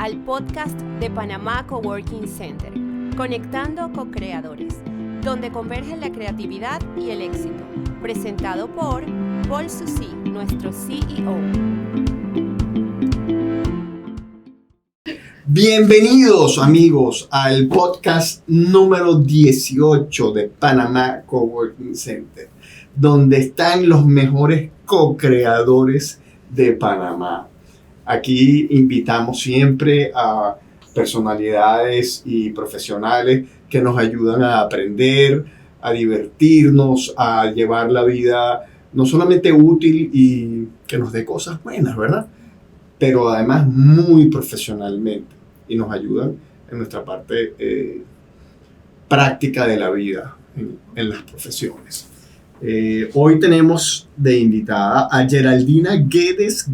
al podcast de Panamá Coworking Center, Conectando Co-Creadores, donde convergen la creatividad y el éxito, presentado por Paul Susi, nuestro CEO. Bienvenidos amigos al podcast número 18 de Panamá Coworking Center, donde están los mejores co-creadores de Panamá. Aquí invitamos siempre a personalidades y profesionales que nos ayudan a aprender, a divertirnos, a llevar la vida no solamente útil y que nos dé cosas buenas, ¿verdad? Pero además muy profesionalmente y nos ayudan en nuestra parte práctica de la vida en las profesiones. Hoy tenemos de invitada a Geraldina Guedes,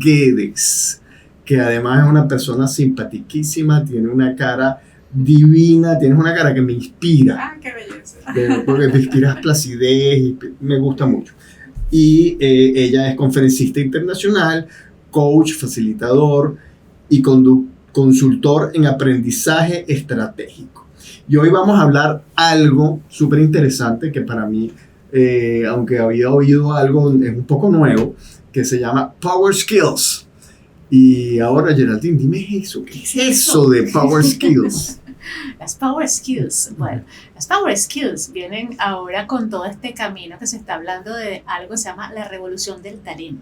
que además es una persona simpaticísima, tiene una cara divina, tienes una cara que me inspira. ¡Ah, qué belleza! Porque me inspiras placidez y me gusta mucho. Y ella es conferencista internacional, coach, facilitador y consultor en aprendizaje estratégico. Y hoy vamos a hablar algo súper interesante que para mí, aunque había oído algo, es un poco nuevo, que se llama Power Skills. Y ahora, Geraldine, dime eso. ¿Qué es eso de Power Skills? Las Power Skills. Bueno, las Power Skills vienen ahora con todo este camino que se está hablando de algo que se llama la revolución del talento.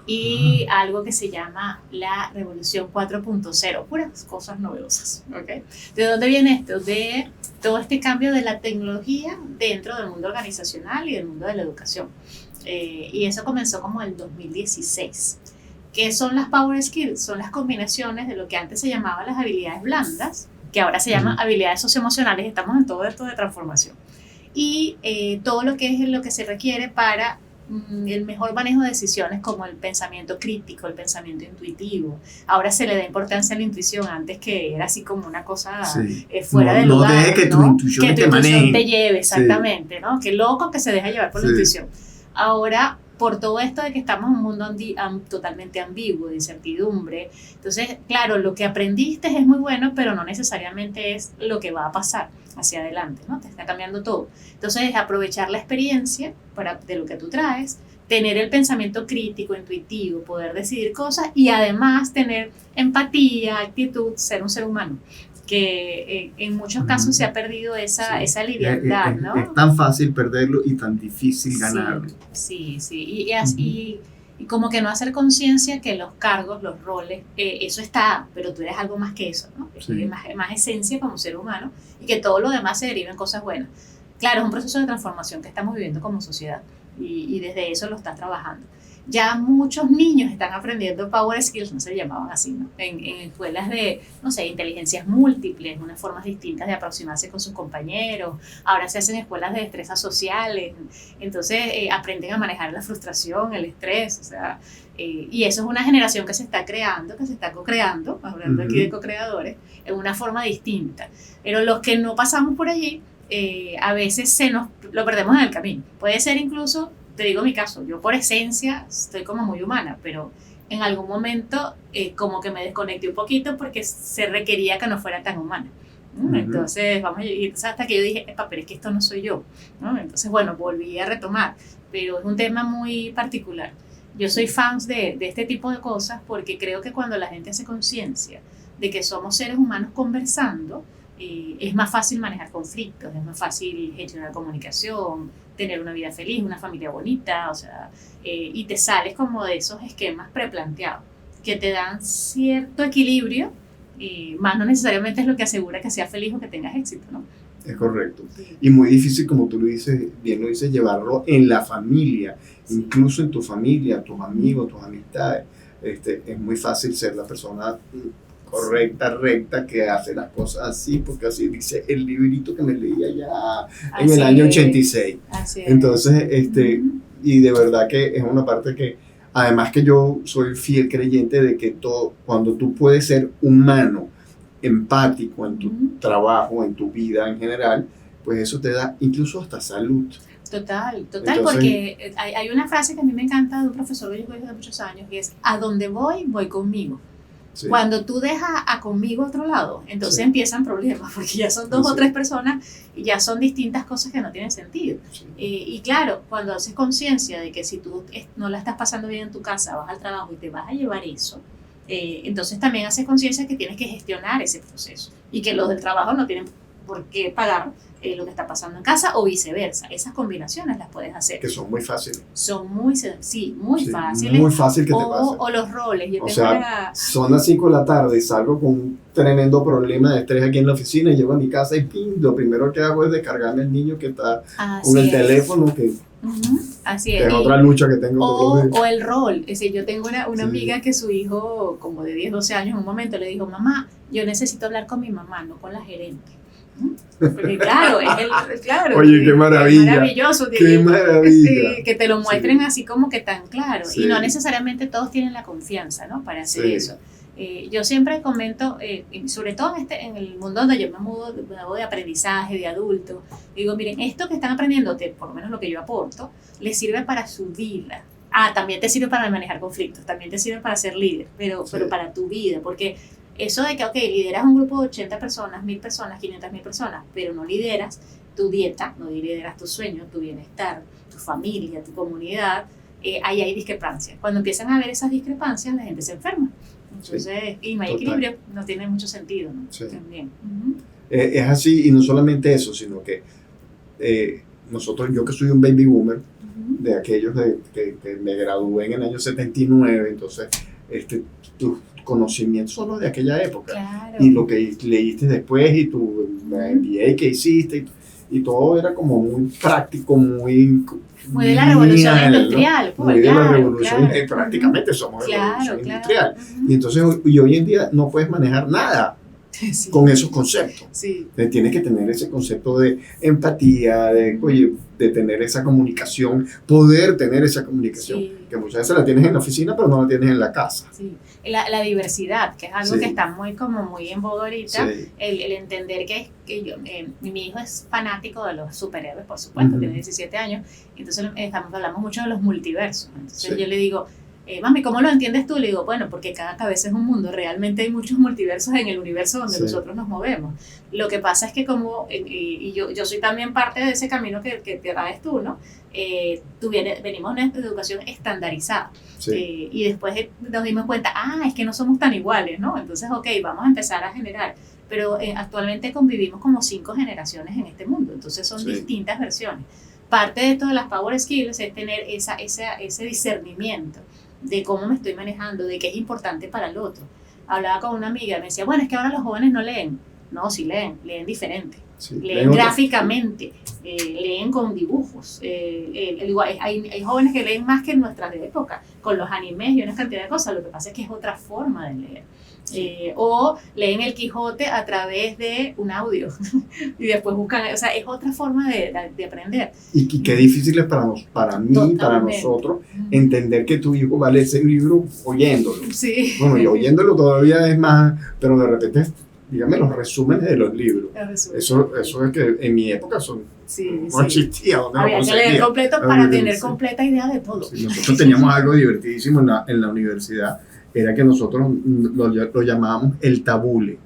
Y algo que se llama la revolución 4.0, puras cosas novedosas, ¿ok? ¿De dónde viene esto? De todo este cambio de la tecnología dentro del mundo organizacional y del mundo de la educación. Y eso comenzó como en el 2016. ¿Qué son las Power Skills? Son las combinaciones de lo que antes se llamaban las habilidades blandas, que ahora se llaman habilidades socioemocionales. Estamos en todo esto de transformación. Y todo lo que es lo que se requiere para el mejor manejo de decisiones, como el pensamiento crítico, el pensamiento intuitivo. Ahora se le da importancia a la intuición, antes que era así como una cosa fuera de lugar. No deje que tu intuición te maneje. Te lleve, exactamente, ¿no? Qué loco que se deja llevar por la intuición. Ahora, por todo esto de que estamos en un mundo totalmente ambiguo, de incertidumbre, entonces, claro, lo que aprendiste es muy bueno, pero no necesariamente es lo que va a pasar hacia adelante, ¿no? Te está cambiando todo. Entonces, aprovechar la experiencia de lo que tú traes, tener el pensamiento crítico, intuitivo, poder decidir cosas y además tener empatía, actitud, ser un ser humano, que en muchos casos se ha perdido esa liviandad, ¿no? Es tan fácil perderlo y tan difícil ganarlo. Sí. Y como que no hacer conciencia que los cargos, los roles, eso está, pero tú eres algo más que eso, ¿no? Sí. Más esencia como ser humano y que todo lo demás se deriva en cosas buenas. Claro, es un proceso de transformación que estamos viviendo como sociedad y desde eso lo estás trabajando. Ya muchos niños están aprendiendo Power Skills, no se llamaban así, ¿no? En escuelas de, no sé, inteligencias múltiples, unas formas distintas de aproximarse con sus compañeros. Ahora se hacen escuelas de destrezas sociales, entonces aprenden a manejar la frustración, el estrés, o sea, y eso es una generación que se está creando, que se está co-creando, hablando aquí de co-creadores, en una forma distinta. Pero los que no pasamos por allí, a veces lo perdemos en el camino. Puede ser incluso, te digo mi caso, yo por esencia estoy como muy humana, pero en algún momento como que me desconecté un poquito porque se requería que no fuera tan humana. Entonces, hasta que yo dije, pero es que esto no soy yo, ¿no? Entonces, bueno, volví a retomar, pero es un tema muy particular. Yo soy fan de este tipo de cosas porque creo que cuando la gente hace conciencia de que somos seres humanos conversando, es más fácil manejar conflictos, es más fácil gestionar comunicación, tener una vida feliz, una familia bonita, o sea, y te sales como de esos esquemas preplanteados que te dan cierto equilibrio, más no necesariamente es lo que asegura que seas feliz o que tengas éxito, ¿no? Es correcto. Sí. Y muy difícil, como tú bien lo dices, llevarlo en la familia, incluso en tu familia, tus amigos, tus amistades. Es muy fácil ser la persona correcta, recta, que hace las cosas así, porque así dice el librito que me leía ya en el año 86. Así es. Entonces, y de verdad que es una parte que, además que yo soy fiel creyente de que cuando tú puedes ser humano, empático en tu trabajo, en tu vida en general, pues eso te da incluso hasta salud. Total, Entonces, porque hay una frase que a mí me encanta de un profesor de yoga de muchos años, que es: a donde voy conmigo. Sí. Cuando tú dejas a conmigo a otro lado, entonces Sí. empiezan problemas, porque ya son 2 o Sí. 3 personas y ya son distintas cosas que no tienen sentido. Sí. Y claro, cuando haces conciencia de que si tú no la estás pasando bien en tu casa, vas al trabajo y te vas a llevar eso, entonces también haces conciencia que tienes que gestionar ese proceso y que los del trabajo no tienen por qué pagar lo que está pasando en casa o viceversa. Esas combinaciones las puedes hacer. Que son muy fáciles. Son muy Sí, fáciles. muy fácil que te pase. O los roles. Yo O tengo sea, son las 5 de la tarde y salgo con un tremendo problema de estrés aquí en la oficina y llego a mi casa y ¡pim! Lo primero que hago es descargarme al niño que está Así con el es. teléfono, que Así es es. otra lucha que tengo todos los días. O el rol. Es decir, yo tengo una Sí. amiga que su hijo, como de 10, 12 años, en un momento le dijo, mamá, yo necesito hablar con mi mamá, no con la gerente. Porque claro, claro. Oye, qué maravilla. Es maravilloso. ¡Qué maravilla! Que te lo muestren Sí. así como que tan claro. Sí. Y no necesariamente todos tienen la confianza, ¿no? Para hacer Sí. eso. Yo siempre comento, sobre todo en el mundo donde yo me muevo de aprendizaje, de adulto, digo, miren, esto que están aprendiendo, por lo menos lo que yo aporto, les sirve para su vida. También te sirve para manejar conflictos, también te sirve para ser líder, pero para tu vida, porque eso de que, ok, lideras un grupo de 80 personas, 1000 personas, 500.000 personas, pero no lideras tu dieta, no lideras tu sueño, tu bienestar, tu familia, tu comunidad, ahí hay discrepancias. Cuando empiezan a haber esas discrepancias, la gente se enferma. Entonces, y no hay Total. equilibrio, no tiene mucho sentido, ¿no? Sí. También. Es así, y no solamente eso, sino que nosotros, yo que soy un baby boomer, de aquellos que me gradué en el año 79, entonces tus conocimientos son los de aquella época. Claro. Y lo que leíste después y tu MBA que hiciste y todo era como muy práctico, muy de la revolución lineal, ¿no? industrial. Pues, Muy de la claro, revolución, claro. prácticamente somos de la Claro, revolución claro. industrial. Y entonces hoy en día no puedes manejar nada Sí. con esos conceptos. Sí. Tienes que tener ese concepto de empatía, de tener esa comunicación, poder tener esa comunicación, Sí. que muchas veces la tienes en la oficina, pero no la tienes en la casa. Sí. La diversidad, que es algo Sí. que está muy en boga ahorita, Sí. el entender que mi hijo es fanático de los superhéroes, por supuesto, Ujú. tiene 17 años, entonces hablamos mucho de los multiversos. Entonces Sí. yo le digo, mami, ¿cómo lo entiendes tú? Le digo, bueno, porque cada cabeza es un mundo, realmente hay muchos multiversos en el universo donde Sí. nosotros nos movemos. Lo que pasa es que y yo soy también parte de ese camino que te traes tú, ¿no? Venimos de una educación estandarizada. Sí. Y después nos dimos cuenta, es que no somos tan iguales, ¿no? Entonces, ok, vamos a empezar a generar. Pero actualmente convivimos como 5 generaciones en este mundo, entonces son Sí. distintas versiones. Parte de esto de las Power Skills es tener ese discernimiento de cómo me estoy manejando, de qué es importante para el otro. Hablaba con una amiga, me decía, bueno, es que ahora los jóvenes no leen. No, sí leen diferente. Sí. Leen gráficamente, leen con dibujos. Hay jóvenes que leen más que en nuestras de época, con los animes y una cantidad de cosas. Lo que pasa es que es otra forma de leer. O leen el Quijote a través de un audio y después buscan, o sea, es otra forma de aprender. Y qué difícil es para mí, para Totalmente. nosotros, entender que tu hijo va a leer ese libro oyéndolo. Sí. Bueno, y oyéndolo todavía es más, pero de repente, dígame los resúmenes de los libros. Eso es que en mi época Sí, no existía. ¿Dónde lo había que leer conseguía? completo para Sí. tener completa idea de todo. Sí, nosotros teníamos algo divertidísimo en la universidad, era que nosotros lo llamábamos el tabule.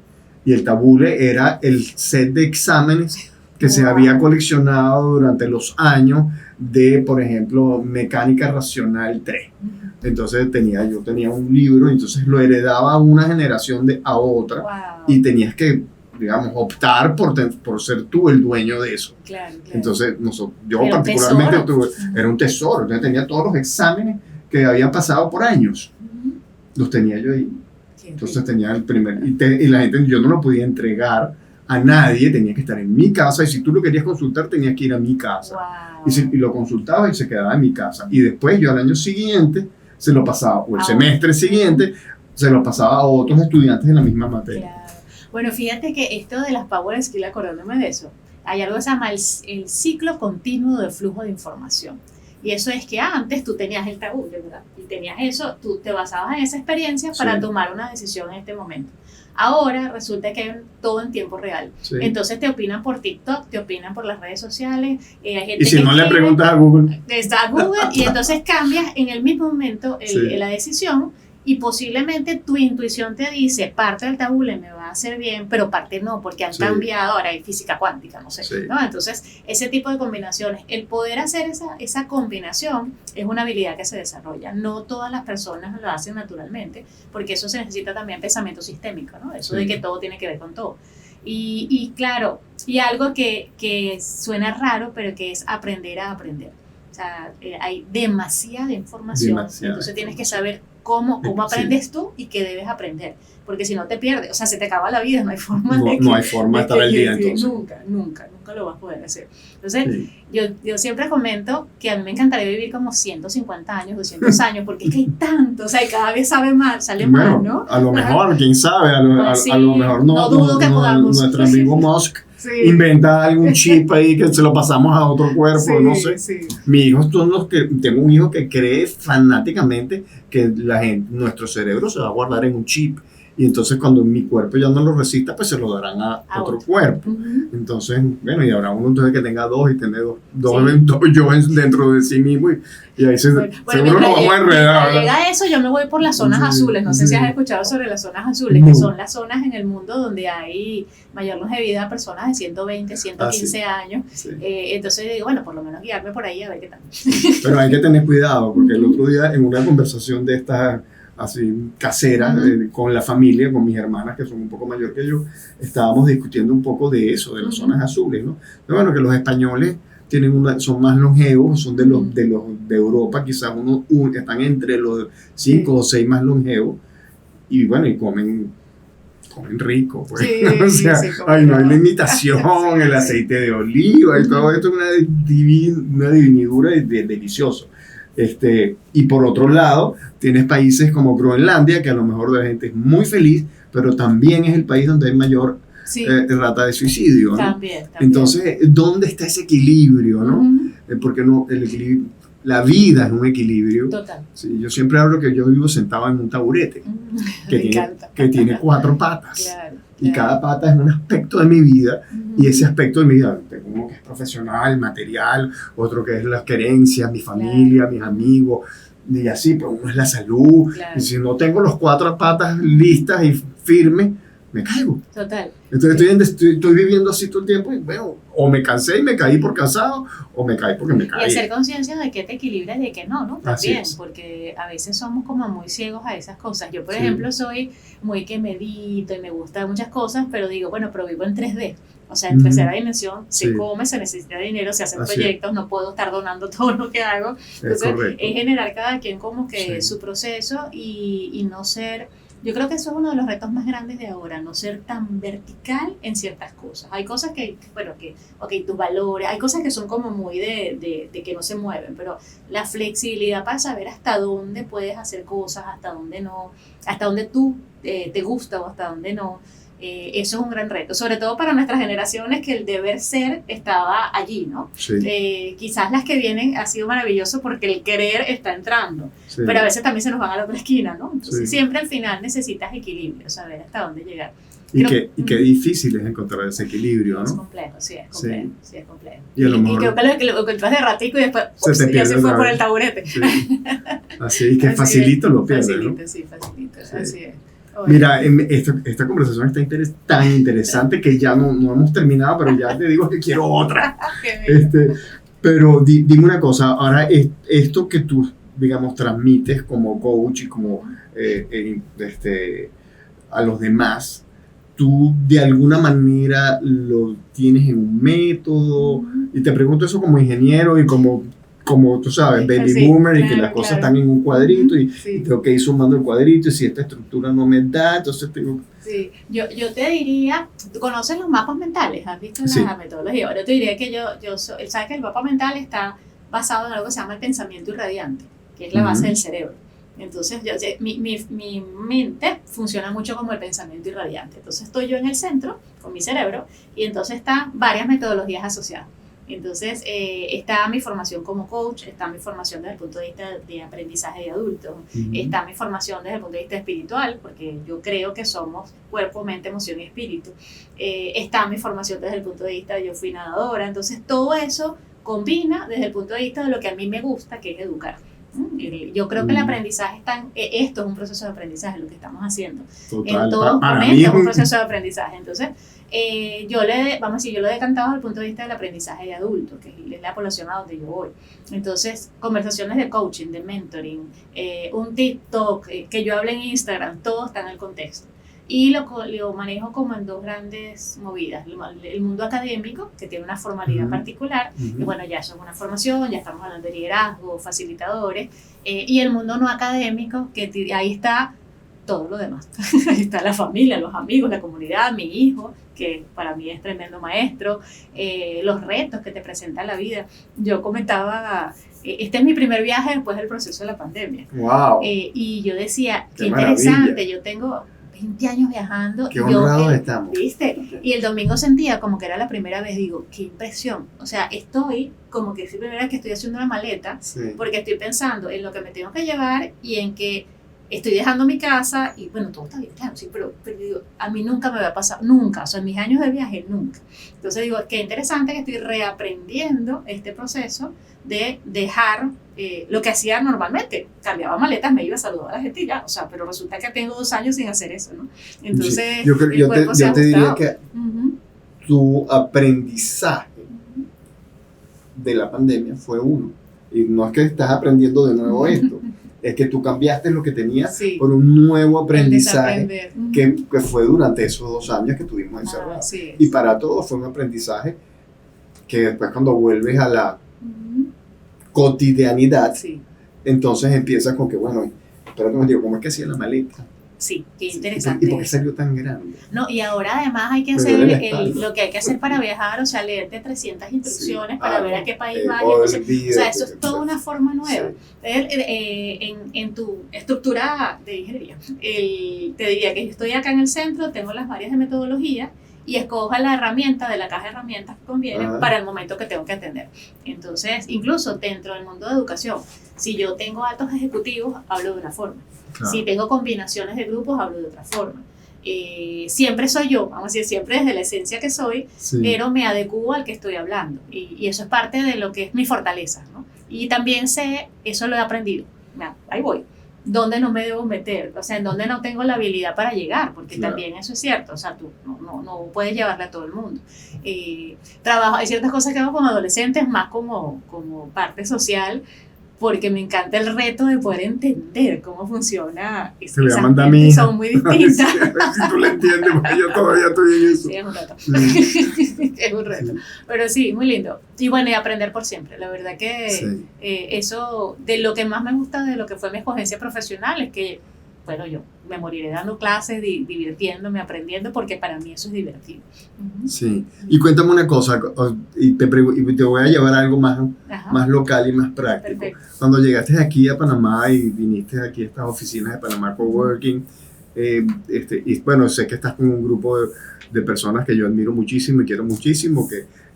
Y el tabule era el set de exámenes que se había coleccionado durante los años de, por ejemplo, mecánica racional 3. Entonces yo tenía un libro, entonces lo heredaba a una generación a otra, Wow. y tenías que, digamos, optar por ser tú el dueño de eso. Claro. Entonces, yo Era un particularmente tesoro. era un tesoro. Entonces tenía todos los exámenes que habían pasado por años. Los tenía yo ahí. Entonces tenía el primer. Y la gente, yo no lo podía entregar a nadie, tenía que estar en mi casa. Y si tú lo querías consultar, tenías que ir a mi casa. Wow. Y lo consultaba y se quedaba en mi casa. Y después yo al año siguiente se lo pasaba, o el semestre siguiente, se lo pasaba a otros estudiantes en la misma materia. Claro. Bueno, fíjate que esto de las Power Skills, acordándome de eso, hay algo que se llama el ciclo continuo de flujo de información. Y eso es que antes tú tenías el tabú, ¿verdad? Y tenías eso, tú te basabas en esa experiencia para Sí. tomar una decisión en este momento. Ahora resulta que hay todo en tiempo real. Sí. Entonces te opinan por TikTok, te opinan por las redes sociales. Hay gente Y si que no le escribe, preguntas a Google, está Google y entonces cambias en el mismo momento Sí. la decisión y posiblemente tu intuición te dice, parte del tabule me va a hacer bien, pero parte no, porque han cambiado, ahora hay física cuántica, no sé, ¿no? Entonces, ese tipo de combinaciones, el poder hacer esa combinación es una habilidad que se desarrolla. No todas las personas lo hacen naturalmente, porque eso se necesita también pensamiento sistémico, ¿no? Eso de que todo tiene que ver con todo. Y claro, y algo que suena raro, pero que es aprender a aprender. O sea, hay demasiada información, entonces tienes que saber cómo aprendes tú y qué debes aprender, porque si no te pierdes, o sea, se te acaba la vida, no hay forma de estar al día entonces. Nunca lo vas a poder hacer. Entonces, yo siempre comento que a mí me encantaría vivir como 150 años, 200 años, porque es que hay tanto, o sea, y cada vez sale más, ¿no? A lo mejor, quién sabe, a lo mejor no dudo que podamos. Nuestro amigo Musk inventa algún chip ahí que se lo pasamos a otro cuerpo, no sé. Mis hijos son los que, tengo un hijo que cree fanáticamente que nuestro cerebro se va a guardar en un chip. Y entonces cuando mi cuerpo ya no lo resista, pues se lo darán a otro cuerpo. Entonces, bueno, y habrá uno entonces que tenga dos y tener dos yo dentro de sí mismo y ahí seguro nos vamos a enredar. Cuando llega eso, yo me voy por las zonas azules. No sé si has escuchado sobre las zonas azules, que son las zonas en el mundo donde hay mayor longevidad, personas de 120, 115 años. Entonces digo, bueno, por lo menos guiarme por ahí a ver qué tal. Pero hay que tener cuidado, porque el otro día en una conversación de estas así casera, con la familia, con mis hermanas que son un poco mayor que yo, estábamos discutiendo un poco de eso, de las zonas azules, ¿no? Pero bueno, que los españoles son más longevos, son de los de Europa, quizás están entre los 5 o 6 más longevos, y bueno, y comen rico, pues. O sea, no hay limitación, el aceite de oliva y todo esto es una divinidura delicioso. Y por otro lado, tienes países como Groenlandia, que a lo mejor la gente es muy feliz, pero también es el país donde hay mayor rata de suicidio, ¿no? También. Entonces, ¿dónde está ese equilibrio, no? Porque el equilibrio, la vida es un equilibrio. Total. Sí, yo siempre hablo que yo vivo sentado en un taburete que tiene 4 patas. Claro. Y cada pata es un aspecto de mi vida, y ese aspecto de mi vida, tengo uno que es profesional, material, otro que es las querencias, mi familia, mis amigos, y así, pero uno es la salud. Y si no tengo los 4 patas listas y firmes, me caigo. Total. Entonces estoy viviendo así todo el tiempo y bueno, o me cansé y me caí por cansado, o me caí porque me caí. Y hacer conciencia de que te equilibras y de que no, también, porque a veces somos como muy ciegos a esas cosas. Yo, por ejemplo, soy muy que medito y me gustan muchas cosas, pero digo, bueno, pero vivo en 3D. O sea, en tercera dimensión, se come, se necesita dinero, se hacen proyectos, no puedo estar donando todo lo que hago. Entonces, es generar cada quien como que su proceso y no ser... Yo creo que eso es uno de los retos más grandes de ahora, no ser tan vertical en ciertas cosas. Hay cosas tus valores, hay cosas que son como muy de que no se mueven, pero la flexibilidad para saber hasta dónde puedes hacer cosas, hasta dónde no, hasta dónde tú te gusta o hasta dónde no. Eso es un gran reto, sobre todo para nuestras generaciones que el deber ser estaba allí, ¿no? Quizás las que vienen ha sido maravilloso porque el querer está entrando, pero a veces también se nos van a la otra esquina, ¿no? Entonces siempre al final necesitas equilibrio, saber hasta dónde llegar. Y qué difícil es encontrar ese equilibrio, ¿no? Es complejo, sí es complejo. Y creo que lo encuentras de ratico y después ya se fue por el taburete. Así que facilito lo pierdes, ¿no? Facilito, así es. Mira, esta conversación está tan interesante que ya no hemos terminado, pero ya te digo que quiero otra. Pero dime una cosa, ahora esto que tú, digamos, transmites como coach y como a los demás, tú de alguna manera lo tienes en un método, y te pregunto eso como ingeniero y como tú sabes, baby boomer, y que las cosas están en un cuadrito y tengo que ir sumando el cuadrito, y si esta estructura no me da, entonces tengo... Sí, yo te diría, ¿tú conoces los mapas mentales? ¿Has visto la metodología? Ahora te diría que sabes que el mapa mental está basado en algo que se llama el pensamiento irradiante, que es la base del cerebro. Entonces, mi mente funciona mucho como el pensamiento irradiante. Entonces, estoy yo en el centro, con mi cerebro, y entonces están varias metodologías asociadas. Entonces, está mi formación como coach, está mi formación desde el punto de vista de aprendizaje de adultos, está mi formación desde el punto de vista espiritual, porque yo creo que somos cuerpo, mente, emoción y espíritu. Está mi formación desde el punto de vista de yo fui nadadora. Entonces, todo eso combina desde el punto de vista de lo que a mí me gusta, que es educar. Yo creo que el aprendizaje esto es un proceso de aprendizaje, lo que estamos haciendo. Total, En todo para momento mí es un proceso de aprendizaje. Entonces, yo lo he decantado desde el punto de vista del aprendizaje de adulto, que es la población a donde yo voy. Entonces, conversaciones de coaching, de mentoring, un TikTok, que yo hable en Instagram, todo está en el contexto. Y lo manejo como en dos grandes movidas. El mundo académico, que tiene una formalidad particular, y bueno, ya eso es una formación, ya estamos hablando de liderazgo, facilitadores, y el mundo no académico, que ahí está todo lo demás. Ahí está la familia, los amigos, la comunidad, mi hijo, que para mí es tremendo maestro, los retos que te presenta la vida. Yo comentaba, este es mi primer viaje después del proceso de la pandemia. ¡Wow! Y yo decía, qué maravilla. interesante, yo tengo 20 años viajando. ¡Qué honrados estamos! ¿Viste? Y el domingo sentía como que era la primera vez, digo, qué impresión. O sea, estoy como que es la primera vez que estoy haciendo una maleta, porque estoy pensando en lo que me tengo que llevar y en que estoy dejando mi casa y bueno, todo está bien, claro, sí, pero digo, a mí nunca me va a pasar, nunca, o sea, en mis años de viaje, nunca. Entonces digo, qué interesante que estoy reaprendiendo este proceso de dejar lo que hacía normalmente. Cambiaba maletas, me iba a saludar a la gente y ya, o sea, pero resulta que tengo 2 años sin hacer eso, ¿no? Entonces, sí. Yo te diría que tu aprendizaje de la pandemia fue uno. Y no es que estás aprendiendo de nuevo esto, es que tú cambiaste lo que tenías por un nuevo aprendizaje que fue durante esos 2 años que tuvimos encerrados. Y para todos fue un aprendizaje que después cuando vuelves a la cotidianidad, entonces empiezas con que, bueno, espérate un momento, ¿cómo es que hacía la maleta? Sí, qué interesante. ¿Y por qué salió tan grande? No, y ahora además hay que hacer lo que hay que hacer para viajar, o sea, leerte 300 instrucciones para ver a qué país vas. O sea, eso es toda una forma nueva. En tu estructura de ingeniería, te diría que yo estoy acá en el centro, tengo las varias de metodología y escoja la herramienta de la caja de herramientas que conviene para el momento que tengo que atender. Entonces, incluso dentro del mundo de educación, si yo tengo altos ejecutivos, hablo de una forma. Claro. Si tengo combinaciones de grupos, hablo de otra forma. Siempre soy yo, vamos a decir, siempre desde la esencia que soy, pero me adecuo al que estoy hablando. Y eso es parte de lo que es mi fortaleza, ¿no? Y también eso lo he aprendido. Ahí voy. ¿Dónde no me debo meter? O sea, en dónde no tengo la habilidad para llegar, porque también eso es cierto. O sea, tú no puedes llevarle a todo el mundo. Hay ciertas cosas que hago con adolescentes, más como parte social, porque me encanta el reto de poder entender cómo funciona. Se le manda a mi hija. Son muy distintas. Si tú lo entiendes, porque yo todavía estoy en eso. Sí, es un reto. Sí. Es un reto. Pero sí, muy lindo. Y bueno, y aprender por siempre. La verdad que eso, de lo que más me gusta de lo que fue mi escogencia profesional, es que, bueno, yo me moriré dando clases, divirtiéndome, aprendiendo, porque para mí eso es divertido. Sí. Y cuéntame una cosa, y te voy a llevar a algo más local y más práctico. Perfecto. Cuando llegaste aquí a Panamá y viniste aquí a estas oficinas de Panamá Coworking, y bueno, sé que estás con un grupo de personas que yo admiro muchísimo y quiero muchísimo,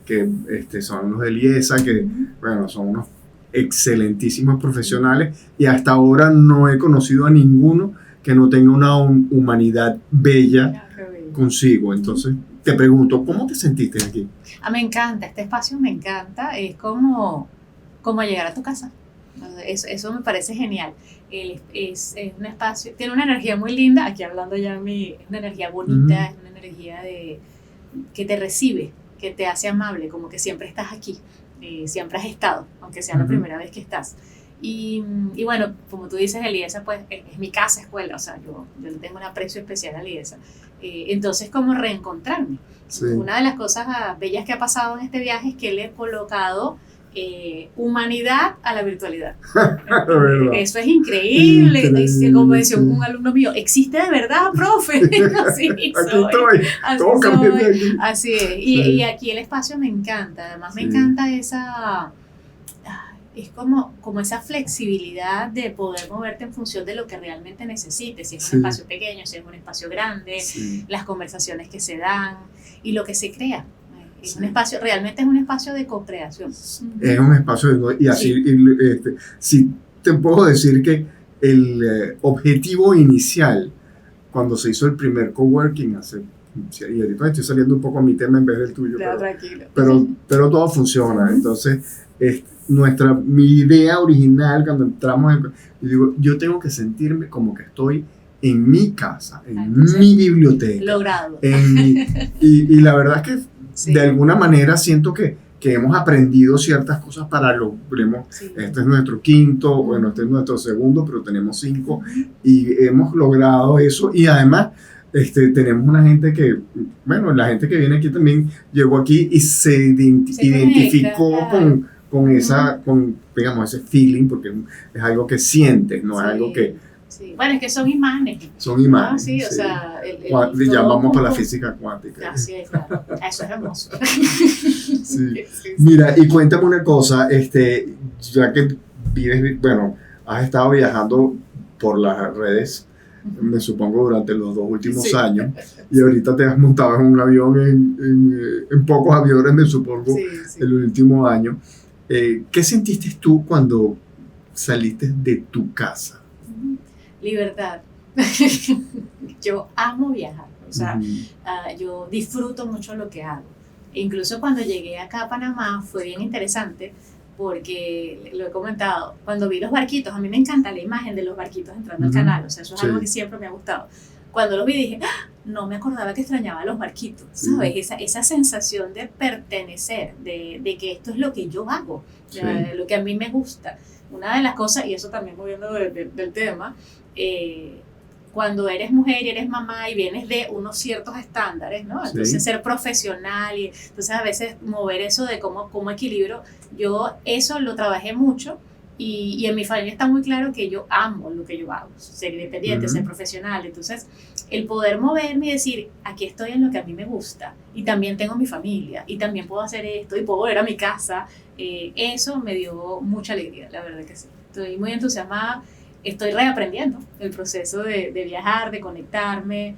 que son los de Liesa, que bueno, son unos excelentísimos profesionales, y hasta ahora no he conocido a ninguno que no tenga una humanidad bella consigo. Entonces te pregunto, ¿cómo te sentiste aquí? Me encanta, este espacio me encanta, es como llegar a tu casa. Eso me parece genial. Es un espacio, tiene una energía muy linda, aquí hablando ya una energía bonita, es una energía que te recibe, que te hace amable, como que siempre estás aquí, siempre has estado, aunque sea la primera vez que estás. Y bueno, como tú dices, Eliesa, pues es mi casa escuela, o sea, yo le tengo un aprecio especial a Eliesa. Entonces, como reencontrarme. Una de las cosas bellas que ha pasado en este viaje es que le he colocado humanidad a la virtualidad. Eso es increíble. Como decía un alumno mío, ¿existe de verdad, profe? Así soy. Así es. Y aquí el espacio me encanta. Además me encanta es como esa flexibilidad de poder moverte en función de lo que realmente necesites, si es un espacio pequeño, si es un espacio grande, las conversaciones que se dan y lo que se crea. Es un espacio, realmente es un espacio de co-creación. Es un espacio y así, sí te puedo decir que el objetivo inicial cuando se hizo el primer coworking hace Sí, y ahorita estoy saliendo un poco a mi tema en vez del tuyo, Ya, tranquilo. pero todo funciona. Entonces, mi idea original cuando entramos yo digo, yo tengo que sentirme como que estoy en mi casa, en mi biblioteca. Logrado. Y la verdad es que Sí. de alguna manera siento que hemos aprendido ciertas cosas para logremos. Sí. Este es nuestro quinto, bueno, este es nuestro segundo, pero tenemos 5 y hemos logrado eso. Y además, tenemos una gente que, bueno, la gente que viene aquí también llegó aquí y se identificó conecta, con digamos, ese feeling, porque es algo que sientes, no es Sí. algo que Sí. Bueno, es que son imágenes. son imágenes. Sí, o sí. sea, Ya todo vamos para la junto. física cuántica. Así es, claro. Eso es hermoso. Sí. Sí. Mira, y cuéntame una cosa, ya que vives, bueno, has estado viajando por las redes, me supongo durante los 2 últimos Sí. años, y ahorita te has montado en un avión, en pocos aviones, me supongo, Sí, sí. el último año. ¿Qué sentiste tú cuando saliste de tu casa? Libertad. Yo amo viajar. O sea, yo disfruto mucho lo que hago. E incluso cuando llegué acá a Panamá fue bien interesante porque, lo he comentado, cuando vi los barquitos, a mí me encanta la imagen de los barquitos entrando al canal, o sea, eso es Sí. algo que siempre me ha gustado. Cuando los vi dije, ¡ah! No me acordaba que extrañaba los barquitos, ¿sabes? Esa sensación de pertenecer, de que esto es lo que yo hago, Sí. lo que a mí me gusta. Una de las cosas, y eso también moviendo del tema, cuando eres mujer y eres mamá y vienes de unos ciertos estándares, ¿no? Entonces Sí. ser profesional y entonces a veces mover eso de cómo equilibrio, yo eso lo trabajé mucho y en mi familia está muy claro que yo amo lo que yo hago, ser independiente, ser profesional, entonces el poder moverme y decir, aquí estoy en lo que a mí me gusta y también tengo mi familia y también puedo hacer esto y puedo volver a mi casa, eso me dio mucha alegría, la verdad que sí, estoy muy entusiasmada. Estoy reaprendiendo el proceso de viajar, de conectarme.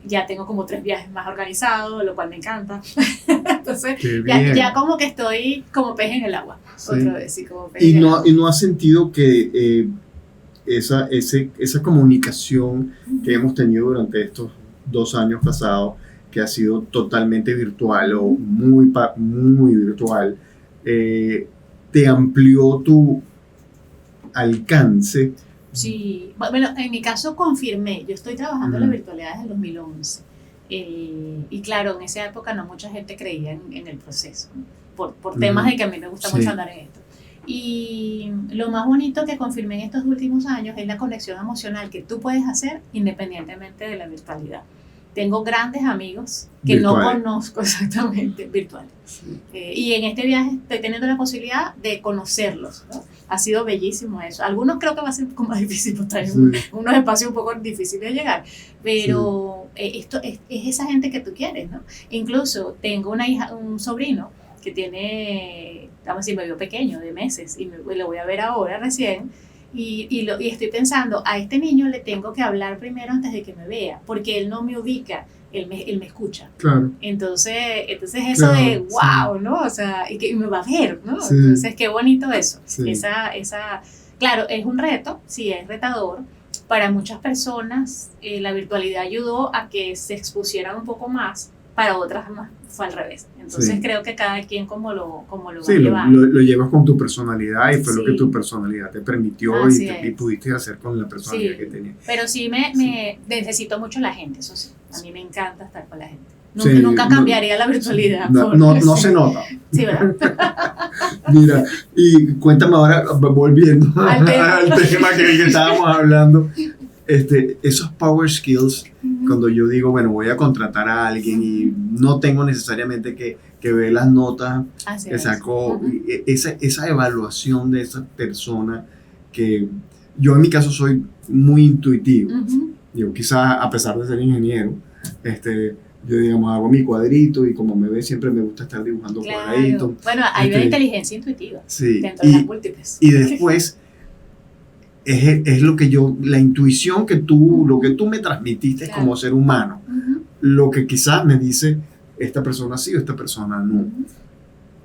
Ya tengo como 3 viajes más organizados, lo cual me encanta. Entonces, Qué bien. ya como que estoy como pez en el agua. Sí. Otra vez, sí, como pez en el agua. Y no has sentido que esa comunicación que hemos tenido durante estos 2 años pasados, que ha sido totalmente virtual o muy virtual, te amplió tu alcance? Sí, bueno, en mi caso confirmé, yo estoy trabajando en la virtualidad desde el 2011 y claro, en esa época no mucha gente creía en el proceso, ¿no? por temas de que a mí me gusta Sí. mucho andar en esto. Y lo más bonito que confirmé en estos últimos años es la conexión emocional que tú puedes hacer independientemente de la virtualidad. Tengo grandes amigos que no conozco exactamente virtuales. Sí. Y en este viaje estoy teniendo la posibilidad de conocerlos, ¿no? Ha sido bellísimo eso. Algunos creo que va a ser un poco más difícil, porque están en unos espacios un poco difíciles de llegar, pero esto es esa gente que tú quieres, ¿no? Incluso tengo un sobrino que tiene, vamos a decir, medio pequeño, de meses, y lo voy a ver ahora recién, y estoy pensando, a este niño le tengo que hablar primero antes de que me vea, porque él no me ubica, él me escucha. Claro. Entonces eso Claro, de wow, sí. ¿no? O sea, y que me va a ver, ¿no? Sí. Entonces, qué bonito eso. Sí. Claro, es un reto, sí, es retador. Para muchas personas, la virtualidad ayudó a que se expusieran un poco más, para otras más fue al revés. Entonces, Sí. creo que cada quien como lo va Sí, llevando. lo llevas con tu personalidad y fue lo Sí. que tu personalidad te permitió Así y es. pudiste hacer con la personalidad Sí. que tenías. Pero sí me necesito mucho la gente, eso sí. A mí me encanta estar con la gente. Sí, Nunca cambiaría la virtualidad. No sí. se nota. Sí, ¿verdad? Mira, y cuéntame ahora, volviendo Al tema. al tema que estábamos hablando, esos power skills, cuando yo digo, bueno, voy a contratar a alguien y no tengo necesariamente que ver las notas Así que es. sacó, Ujú. esa evaluación de esa persona, que yo en mi caso soy muy intuitivo. Ujú. Yo quizás, a pesar de ser ingeniero, yo digamos hago mi cuadrito y como me ve siempre me gusta estar dibujando cuadraditos. Claro. Bueno, hay una inteligencia intuitiva Sí, dentro de las múltiples. y después es lo que la intuición que lo que tú me transmitiste Claro. como ser humano, Ujú. lo que quizás me dice esta persona sí o esta persona no. Ujú.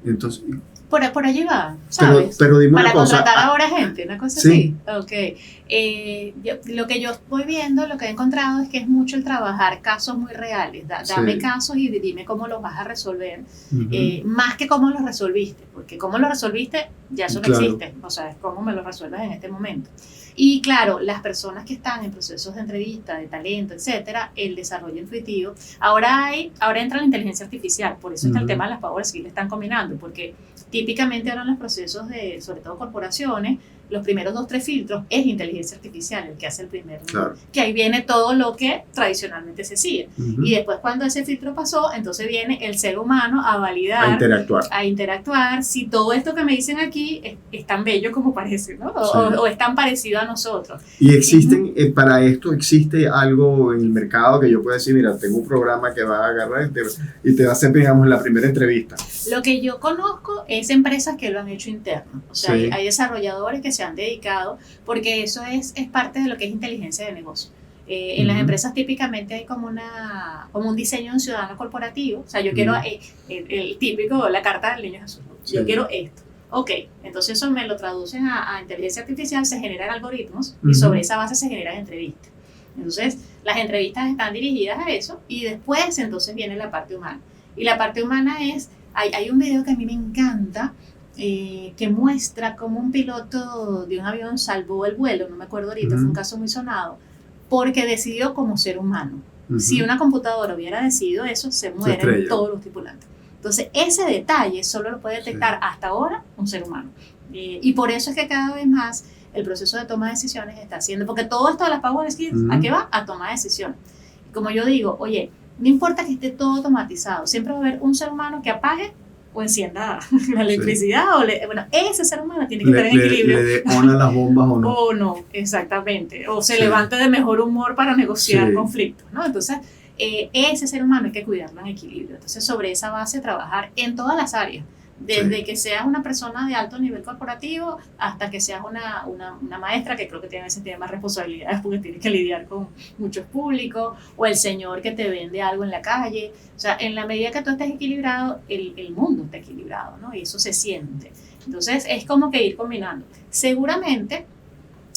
Entonces, Por allí va, ¿sabes? Pero dime una Para cosa. contratar ahora gente, una cosa Sí. así. Ok. Lo que yo voy viendo, lo que he encontrado es que es mucho el trabajar casos muy reales. Dame Sí. casos y dime cómo los vas a resolver. Ujú. Más que cómo los resolviste, porque cómo los resolviste ya eso no Claro. existe. O sea, es cómo me lo resuelves en este momento. Y claro, las personas que están en procesos de entrevista, de talento, etcétera, el desarrollo intuitivo. Ahora entra la inteligencia artificial, por eso es que el Ujú. tema de las power skills están combinando, porque típicamente ahora en los procesos de, sobre todo corporaciones, los primeros 2-3 filtros es inteligencia artificial el que hace el primero. Claro. Que ahí viene todo lo que tradicionalmente se sigue. Ujú. Y después cuando ese filtro pasó, entonces viene el ser humano a A validar, interactuar. a interactuar, si todo esto que me dicen aquí es tan bello como parece, ¿no? Sí. O es tan parecido a nosotros. Y existen, para esto existe algo en el mercado que yo pueda decir, mira, tengo un programa que va a agarrar y te va a hacer, digamos, la primera entrevista. Lo que yo conozco es empresas que lo han hecho interno. O sea, Sí. hay desarrolladores que se han dedicado, porque eso es parte de lo que es inteligencia de negocio. En las Ujú. empresas típicamente hay como un diseño de un ciudadano corporativo. O sea, yo quiero Ujú. el típico, la carta del niño Jesús. Yo Sí. quiero esto. Ok, entonces eso me lo traducen a inteligencia artificial, se generan algoritmos Ujú. y sobre esa base se generan entrevistas. Entonces, las entrevistas están dirigidas a eso y después entonces viene la parte humana. Y la parte humana es, hay un video que a mí me encanta, que muestra cómo un piloto de un avión salvó el vuelo, no me acuerdo ahorita, Ujú. fue un caso muy sonado, porque decidió como ser humano. Ujú. Si una computadora hubiera decidido eso, se mueren estrella. todos los tripulantes. Entonces, ese detalle solo lo puede detectar hasta ahora un ser humano. Y por eso es que cada vez más el proceso de toma de decisiones está haciendo, porque todo esto de las power skills, Ujú. ¿a qué va? A tomar decisiones. Y como yo digo, oye, no importa que esté todo automatizado, siempre va a haber un ser humano que apague o encienda la electricidad, bueno, ese ser humano tiene que estar en equilibrio. Le dé on a las bombas o no. O no, exactamente. O se Sí. levante de mejor humor para negociar Sí. conflictos, ¿no? Entonces, ese ser humano hay que cuidarlo en equilibrio. Entonces, sobre esa base, trabajar en todas las áreas. Desde Sí. que seas una persona de alto nivel corporativo hasta que seas una maestra, que creo que tiene más responsabilidades porque tiene que lidiar con muchos públicos, o el señor que te vende algo en la calle. O sea, en la medida que tú estés equilibrado, el mundo está equilibrado, ¿no? Y eso se siente. Entonces, es como que ir combinando. Seguramente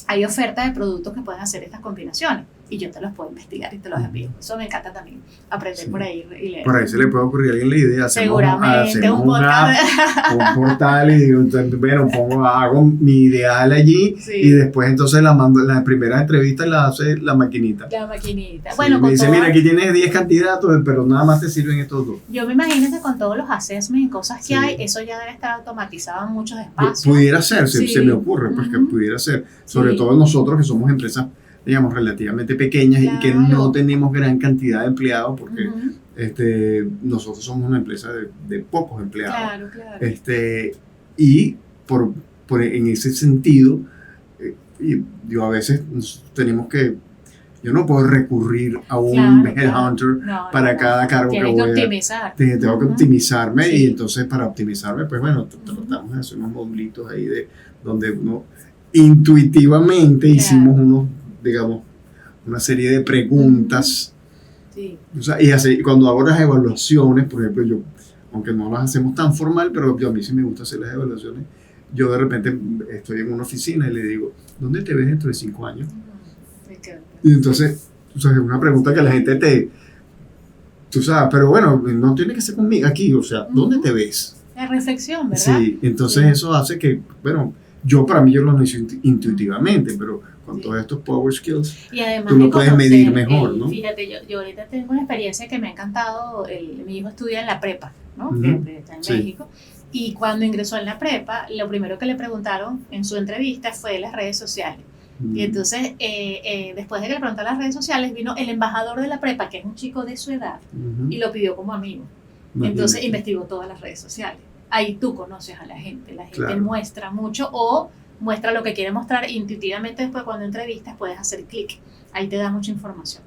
hay ofertas de productos que pueden hacer estas combinaciones y yo te los puedo investigar y te los envío. Eso me encanta también, aprender Sí. por ahí y leer. Por ahí se le puede ocurrir a alguien la idea. Seguramente, un una app, podcast. un portal y digo, entonces, bueno, hago mi ideal allí Sí. y después entonces la mando, la primera entrevista la hace la maquinita. La maquinita. Sí, Bueno, me con dice, todo, mira, aquí tienes 10 candidatos, pero nada más te sirven estos dos. yo me imagino que con todos los assessments y cosas que Sí. hay, eso ya debe estar automatizado en muchos espacios. Pudiera ser, Sí. se me ocurre, pues que Ujú. pudiera ser. Sobre Sí. todo nosotros que somos empresas, digamos, relativamente pequeñas y que Claro. no tenemos gran cantidad de empleados porque Ujú. nosotros somos una empresa de pocos empleados. Claro, claro. Y en ese sentido, y yo a veces tenemos que, yo no puedo recurrir a un Claro, headhunter No, para cada cargo que Tienes voy que a... optimizar. Tengo que Ujú. optimizarme Sí. y entonces para optimizarme, pues bueno, Ujú. tratamos de hacer unos modulitos ahí donde uno intuitivamente Claro. hicimos digamos, una serie de preguntas. Sí. O sea, y cuando hago las evaluaciones, por ejemplo, yo, aunque no las hacemos tan formal, pero a mí sí me gusta hacer las evaluaciones, yo de repente estoy en una oficina y le digo, ¿dónde te ves dentro de 5 años? Me encanta. Y entonces, o sea, es una pregunta que la gente tú sabes, pero bueno, no tiene que ser conmigo aquí, o sea, ¿dónde te ves? La reflexión, ¿verdad? Sí, entonces Sí. eso hace que, bueno, para mí yo lo hice intuitivamente, pero con todos estos power skills, Y además tú lo de puedes conocer medir mejor, ¿no? Fíjate, yo ahorita tengo una experiencia que me ha encantado. Mi hijo estudia en la prepa, ¿no? Ujú. Que está en Sí. México. Y cuando ingresó en la prepa, lo primero que le preguntaron en su entrevista fue las redes sociales. Y entonces, después de que le preguntaron las redes sociales, vino el embajador de la prepa, que es un chico de su edad, Ujú. y lo pidió como amigo. Imagínate. Entonces investigó todas las redes sociales. Ahí tú conoces a la gente Claro. muestra mucho o muestra lo que quiere mostrar intuitivamente. Después cuando entrevistas puedes hacer clic, ahí te da mucha información.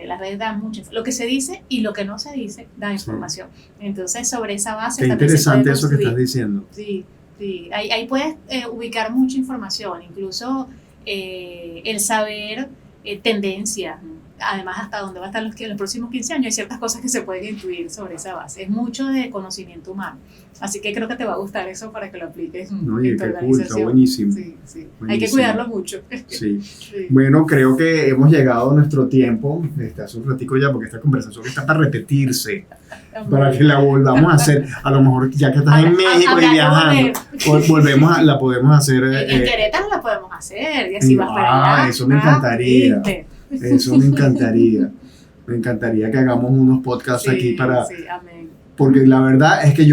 Las redes dan mucha información. Lo que se dice y lo que no se dice da información. Entonces sobre esa base Qué también se puede interesante eso que construir. estás diciendo. Sí, sí. Ahí puedes ubicar mucha información, incluso el saber tendencias. además hasta dónde va a estar los próximos 15 años, hay ciertas cosas que se pueden intuir sobre esa base. Es mucho de conocimiento humano. Así que creo que te va a gustar eso para que lo apliques en tu organización. Está buenísimo. Sí, sí. Buenísimo. Hay que cuidarlo mucho. Sí. Sí. Bueno, creo que hemos llegado a nuestro tiempo. Hace un ratico ya, porque esta conversación está para repetirse. Para que la volvamos a hacer. A lo mejor ya que estás en México y viajando, la podemos hacer. En Querétaro la podemos hacer. Y así vas para allá. Eso me encantaría. Eso me encantaría. Me encantaría que hagamos unos podcasts aquí para... Sí, amén. Porque la verdad es que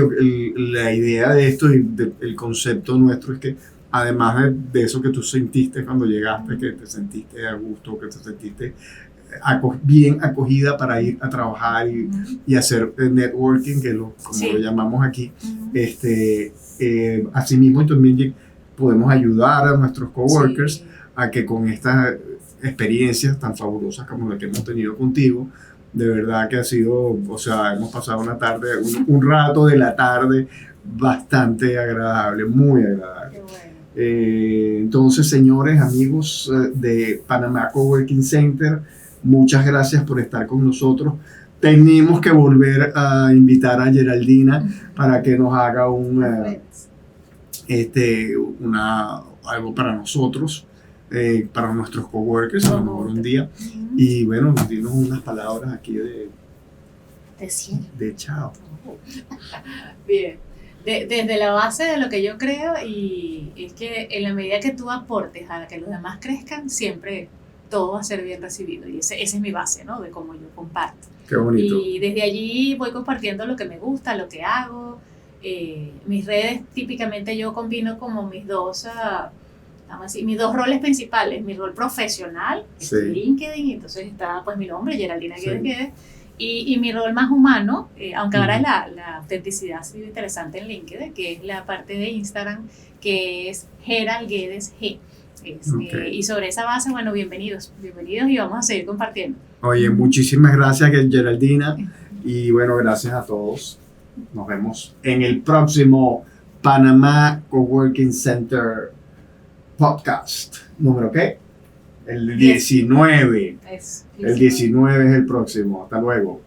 la idea de esto y el concepto nuestro es que además de eso que tú sentiste cuando llegaste, que te sentiste a gusto, que te sentiste bien acogida para ir a trabajar y hacer networking, que como lo llamamos aquí, asimismo también podemos ayudar a nuestros coworkers a que con estas experiencias tan fabulosas como la que hemos tenido contigo, de verdad que ha sido, o sea, hemos pasado una tarde, un rato de la tarde bastante agradable, muy agradable. Entonces, señores, amigos de Panamá Coworking Center, muchas gracias por estar con nosotros. Tenemos que volver a invitar a Geraldina para que nos haga algo para nosotros. Para nuestros coworkers, a lo mejor un día. Y bueno, dinos unas palabras aquí de chao. Bien. Desde la base de lo que yo creo, y es que en la medida que tú aportes a que los demás crezcan, siempre todo va a ser bien recibido. Y esa es mi base, ¿no? De cómo yo comparto. Qué bonito. Y desde allí voy compartiendo lo que me gusta, lo que hago. Mis redes, típicamente yo combino como mis dos roles principales, mi rol profesional, LinkedIn, entonces está pues mi nombre, Geraldina Guedes, y mi rol más humano, aunque ahora la autenticidad ha sido interesante en LinkedIn, que es la parte de Instagram, que es Gerald Guedes G. Y sobre esa base, bueno, bienvenidos y vamos a seguir compartiendo. Oye, muchísimas gracias, Geraldina, y bueno, gracias a todos. Nos vemos en el próximo Panamá Coworking Center podcast. ¿Número qué? El 19. El 19 es el próximo. Hasta luego.